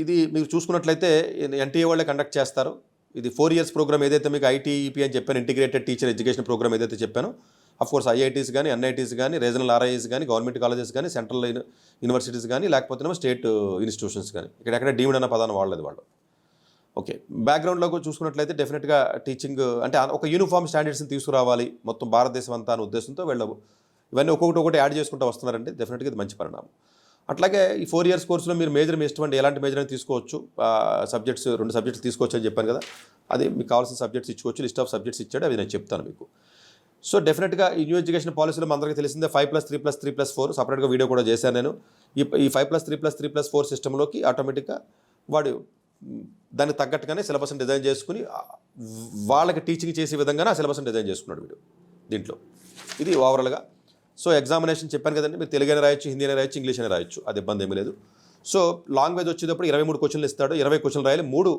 ఇది మీరు చూసుకున్నట్లయితే ఎన్టీఏ వాళ్ళే కండక్ట్ చేస్తారు. ఇది 4 ఇయర్స్ ప్రోగ్రామ్ ఏదైతే మీకు ఐటీఈపీ అని చెప్పాను, ఇంటిగ్రేటెడ్ టీచర్ ఎడ్యుకేషన్ ప్రోగ్రామ్ ఏదైతే చెప్పానో, అఫ్కోర్స్ ఐఐటీస్ కానీ, ఎన్ఐటీస్ కానీ, రీజనల్ ఆర్ఐఎస్ కానీ, గవర్నమెంట్ కాలేజెస్ కానీ, సెంట్రల్ యూనివర్సిటీస్ కానీ, లేకపోతే స్టేట్ ఇన్స్టిట్యూషన్స్ కానీ, ఇక్కడెక్కడ డీమ్డ్ అన్న పదాన్ని వాడలేదు వాళ్ళు. ఓకే, బ్యాక్గ్రౌండ్లో చూసుకున్నట్లయితే డెఫినెట్గా టీచింగ్ అంటే ఒక యూనిఫామ్ స్టాండర్డ్స్ని తీసుకురావాలి మొత్తం భారతదేశం అంతా అనే ఉద్దేశంతో వెళ్ళవు ఇవన్నీ ఒక్కొక్కటి యాడ్ చేసుకుంటూ వస్తున్నారంటే డెఫినెట్గా ఇది మంచి పరిణామం. అట్లాగే ఈ 4 ఇయర్స్ కోర్సులో మీరు మేజర్ మీ ఇష్టం ఎలాంటి మేజర్ అని తీసుకోవచ్చు. సబ్జెక్ట్స్ 2 సబ్జెక్ట్స్ తీసుకోవచ్చు అని చెప్పాను కదా, అది మీకు కావాల్సిన సబ్జెక్ట్స్ ఇచ్చుకోవచ్చు. లిస్ట్ ఆఫ్ సబ్జెక్ట్స్ ఇచ్చాడు, అవి నేను చెప్తాను మీకు. సో డెఫినెట్గా ఈ న్యూ ఎడ్యుకేషన్ పాలసీలో అందరికీ తెలిసిందే 5+3+3+4 సపరేట్గా వీడియో కూడా చేశాను నేను. ఈ 5+3+3+4 సిస్టంలోకి ఆటోమేటిక్గా వాడు దానికి తగ్గట్టుగానే సిలబస్ని డిజైన్ చేసుకుని వాళ్ళకి టీచింగ్ చేసే విధంగానే ఆ సిలబస్ని డిజైన్ చేసుకున్నాడు వీడు దీంట్లో. ఇది ఓవరాల్గా. సో ఎగ్జామినేషన్ చెప్పాను కదండి, మీరు తెలుగు అయినా రాయొచ్చు, హిందీ అయినా రాయొచ్చు, ఇంగ్లీష్ అయినా రాయొచ్చు, అది ఇబ్బంది ఏమీ లేదు. సో లాంగ్వేజ్ వచ్చేటప్పుడు 23 క్వశ్చన్లు ఇస్తాడు, 20 క్వశ్చన్లు రాయాలి. 3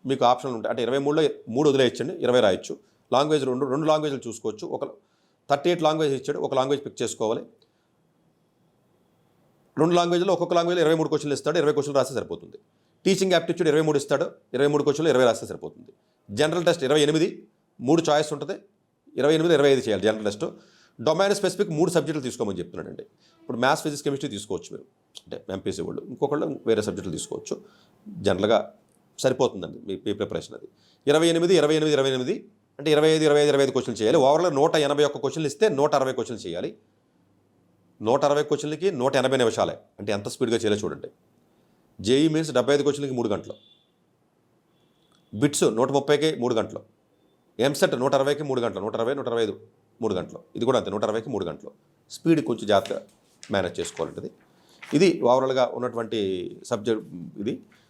మీకు ఆప్షన్లు ఉంటాయి, అంటే 23లో 3 వదిలేయచ్చండి, 20 రాయొచ్చు. లాంగ్వేజ్ రెండు లాంగ్వేజ్లు చూసుకోవచ్చు. 38 లాంగ్వేజ్ ఇచ్చాడు, ఒక లాంగ్వేజ్ పిక్ చేసుకోవాలి. 2 లాంగ్వేజ్లో ఒక్కొక్క లాంగ్వేజ్లో 23 క్వశ్చన్లు ఇస్తాడు, 20 క్వశ్చన్లు రాస్తే సరిపోతుంది. టీచింగ్ యాప్టిట్యూడ్ 23 ఇస్తాడు, 23 క్వశ్చన్లు 20 రాస్తే సరిపోతుంది. జనరల్ టెస్ట్ 28, 3 చాయిస్ ఉంటుంది, 28, 25 చేయాలి జనరల్ టెస్ట్. డొమైన్ స్పెసిఫిక్ 3 సబ్జెక్టులు తీసుకోమని చెప్తున్నాడండి. ఇప్పుడు మ్యాథ్స్, ఫిజిక్స్, కెమిస్ట్రీ తీసుకోవచ్చు మీరు, అంటే ఎంపీసీ వాళ్ళు. ఇంకొకళ్ళు వేరే సబ్జెక్టులు తీసుకోవచ్చు. జనరల్గా సరిపోతుందండి మీ ప్రిపరేషన్. అది 28, 28, 28 అంటే 25, 25, 25 క్వశ్చన్లు చేయాలి. ఓవరాల్ 181 క్వశ్చన్లు ఇస్తే 160 క్వశ్చన్లు చేయాలి. 160 క్వశ్చన్లకి 180 నిమిషాలే, అంటే ఎంత స్పీడ్గా చేయాలో చూడండి. జేఈ మీన్స్ 75 క్వశ్చన్లకి 3 గంటలు, బిట్స్ 130కి 3 గంటలు, ఎంసెట్ 160కి 3 గంటలు, 160, 125 3 గంటలు. ఇది కూడా అంతే, 160కి 3 గంటలు. స్పీడ్ కొంచెం జాగ్రత్తగా మేనేజ్ చేసుకోవాలంటది. ఇది ఓవరాల్గా ఉన్నటువంటి సబ్జెక్ట్ ఇది.